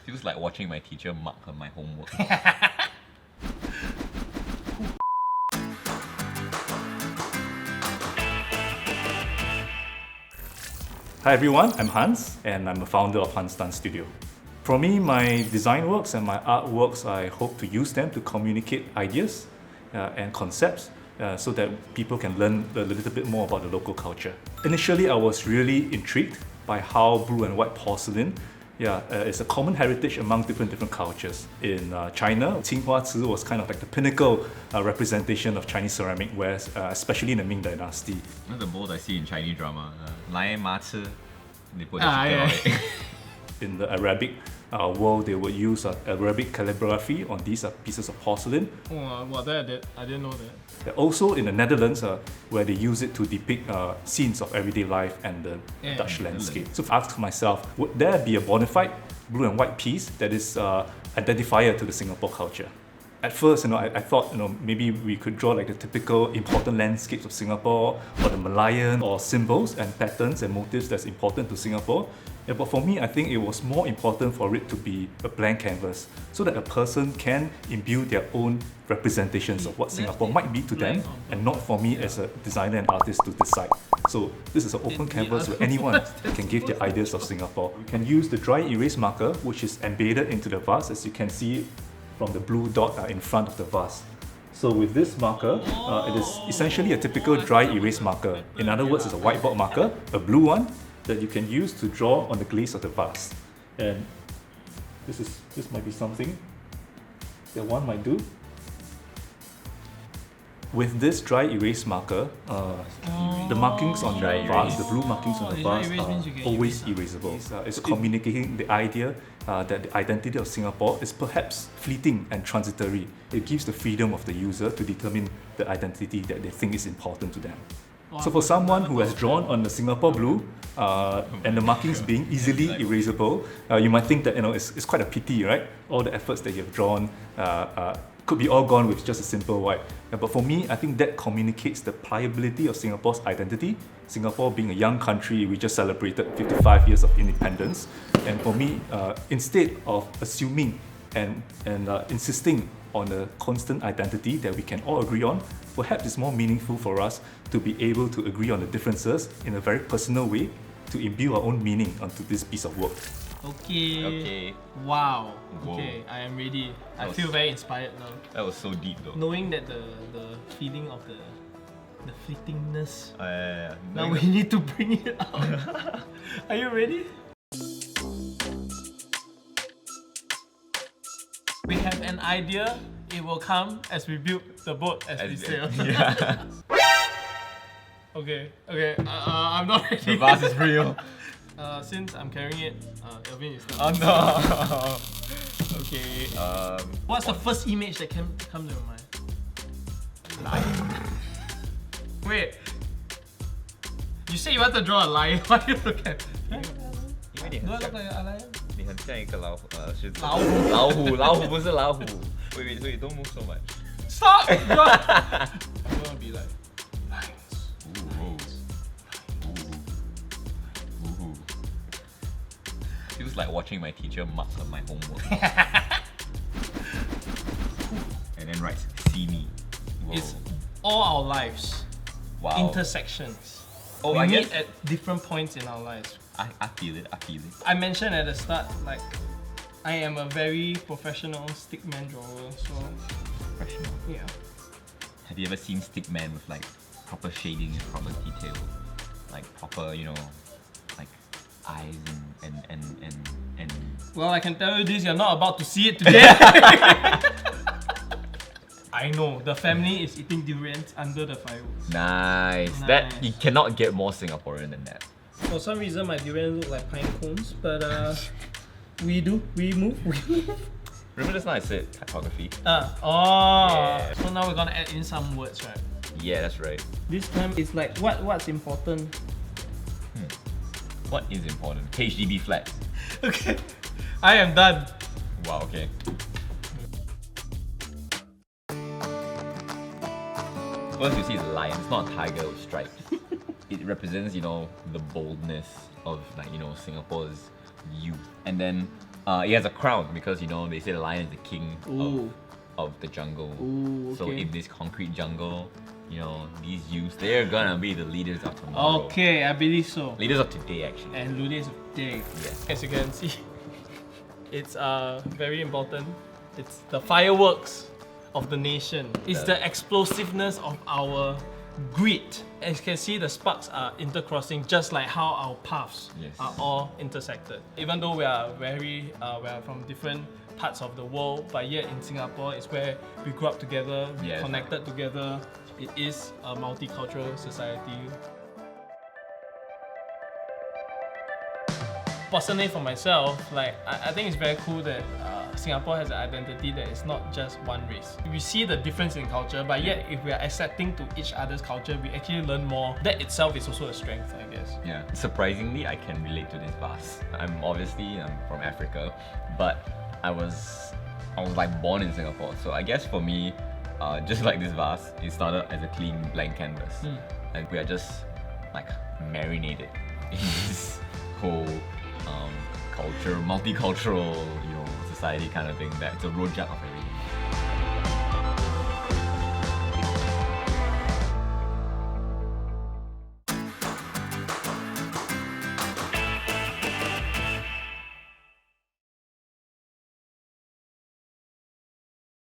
Feels like watching my teacher mark my homework. Hi everyone, I'm Hans and I'm a founder of Hans Dance Studio. For me, my design works and my artworks, I hope to use them to communicate ideas and concepts so that people can learn a little bit more about the local culture. Initially, I was really intrigued by how blue and white porcelain is a common heritage among different cultures. In China, Qinghuaci was kind of like the pinnacle representation of Chinese ceramic wares, especially in the Ming Dynasty. One of the bowls I see in Chinese drama, 来麻吃, they put the chicken on it. In the Arabic world, they would use Arabic calligraphy on these pieces of porcelain. Oh, well, I didn't know that. Also in the Netherlands, where they use it to depict scenes of everyday life and the Dutch landscape. So I asked myself, would there be a bona fide blue and white piece that is identifier to the Singapore culture? At first, I thought, maybe we could draw like the typical important landscapes of Singapore, or the Malayan, or symbols and patterns and motifs that's important to Singapore. Yeah, but for me, I think it was more important for it to be a blank canvas, so that a person can imbue their own representations of what Singapore might be to them, and not for me as a designer and artist to decide. So this is an open canvas where anyone can give their ideas of Singapore. You can use the dry erase marker, which is embedded into the vase, as you can see from the blue dot in front of the vase. So with this marker, it is essentially a typical dry erase marker. In other words, it's a whiteboard marker, a blue one, that you can use to draw on the glaze of the vase. And this might be something that one might do. With this dry erase marker, the markings on the vase, the blue markings on the vase are always erasable. It's communicating the idea that the identity of Singapore is perhaps fleeting and transitory. It gives the freedom of the user to determine the identity that they think is important to them. So for someone who has drawn on the Singapore blue and the markings being easily erasable, you might think that it's quite a pity, right? All the efforts that you have drawn could be all gone with just a simple white. But for me, I think that communicates the pliability of Singapore's identity. Singapore being a young country, we just celebrated 55 years of independence. And for me, instead of assuming and insisting on a constant identity that we can all agree on, perhaps it's more meaningful for us to be able to agree on the differences in a very personal way to imbue our own meaning onto this piece of work. Okay. Wow. Whoa. Okay, I am ready. I feel very inspired now. That was so deep though. Knowing that the feeling of the fleetingness. Now we need to bring it out. Are you ready? We have an idea. It will come as we build the boat as we sail. Yeah. Okay. I'm not ready. The vase is real. Since I'm carrying it, Elvin is Oh not. no. Okay. What's the first image that comes to your mind? Lion. Wait. You say you want to draw a lion. Why you look at? Do I look like a lion? 你很像一个老虎，狮子。老虎。老虎不是老虎。Wait, don't move so much. Stop! I'm gonna be like lions. Ooh. Feels like watching my teacher mark my homework. And then writes, see me. Whoa. It's all our lives. Wow. Intersections. Oh, we I meet guess at different points in our lives. I feel it. I mentioned at the start, like, I am a very professional stickman drawer, so Professional. yeah. Have you ever seen stickman with like proper shading and proper detail? Like proper, like eyes and Well, I can tell you this, you're not about to see it today. I know, the family is eating durians under the fireworks. Nice. That you cannot get more Singaporean than that. For some reason, my durians look like pine cones, but we move. Remember just now I said typography? Yeah. So now we're gonna add in some words, right? Yeah, that's right. This time it's like what's important. What is important? HDB flat. Okay, I am done. Wow, okay. First you see the lion, it's not a tiger with stripes. It represents, the boldness of Singapore's youth. And then It has a crown because they say the lion is the king Ooh. of the jungle. Ooh, So okay. in this concrete jungle, these youths, they're gonna be the leaders of tomorrow. Okay, I believe so. Leaders of today, actually. And Ludes of Day. Yes. As you can see, it's very important. It's the fireworks of the nation. It's the explosiveness of our grit. As you can see, the sparks are intercrossing just like how our paths Yes. are all intersected. Even though we are we are from different parts of the world, but yet in Singapore, it's where we grew up together, we Yes. connected together. It is a multicultural society. Personally, for myself, I think it's very cool that Singapore has an identity that is not just one race. We see the difference in culture, but yet if we are accepting to each other's culture, we actually learn more. That itself is also a strength, I guess. Yeah. Surprisingly, I can relate to this vase. I'm from Africa, but I was like born in Singapore. So I guess for me, just like this vase, it started as a clean blank canvas, and we are just like marinated in this whole culture, multicultural, society kind of thing. That it's a rojak of everything.